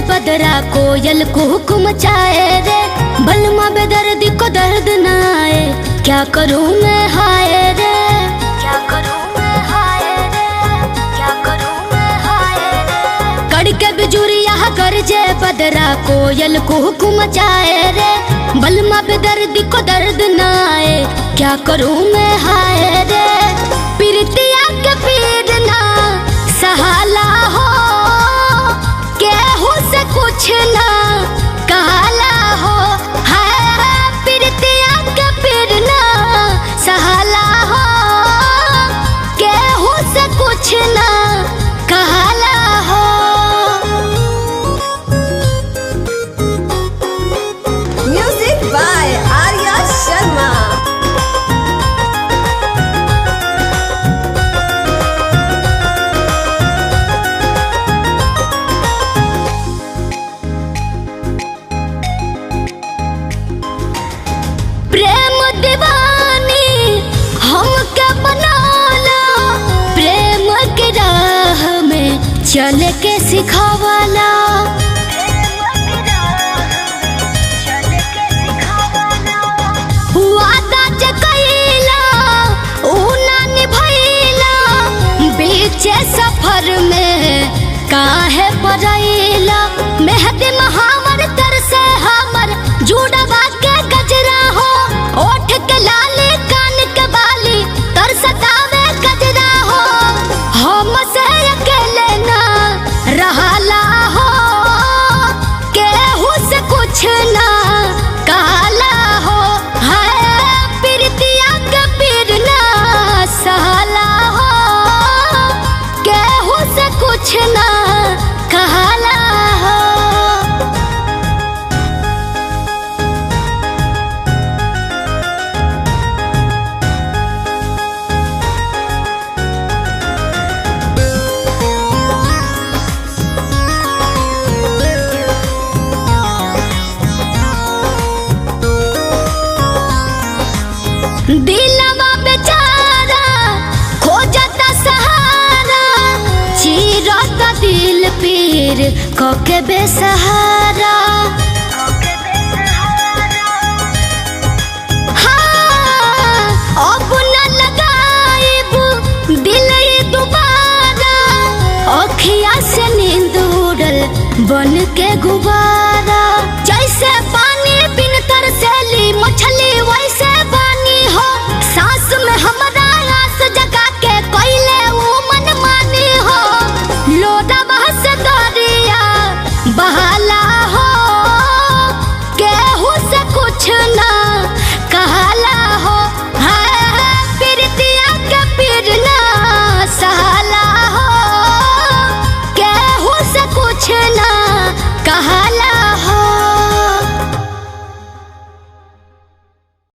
बदरा कोयल कुहुक मचाए रे, बलमा बेदर्दी को दर्द न आए, क्या करूं मैं हाय रे, क्या करूं मैं हाय रे, क्या करूं मैं हाय रे। कड़के बिजुरिया गरजे बदरा कोयल कुहुक मचाए रे, बलमा बेदर्दी को दर्द न आए, क्या करूं मैं हाय रे। प्रीतिया के पीर ना सहाला हो, केहू से कुछ ना कहला हो, है प्रीतिया के पीर ना सहाला हो, केहू से कुछ ना कहला हो। Music by Arya Sharma. प्रेम दीवानी हमके बनौला, प्रेम के राह में चल के सिखावाला, वादा जे कइला ऊ ना निभइला, बीचे सफर में काहे पड़इला। मेहदी महावर तर से हमर जुड़वा के गजरा हो, ओठ के लाली कान के बाली तर सतावे गजरा हो, हमसे अकेले ना रहला हो, केहू से कुछ ना कहला हो, है प्रीतिया के पीर ना सहला हो, केहू से कुछ ना कहला हो। दिलवा बेचारा खोजता सहारा, चीरता दिल पीर कोके बेसहारा। हाँ, अब न लगाइब दिल ये दोबारा, अखिया से नींद उड़ल बन के गुबारा, जैसे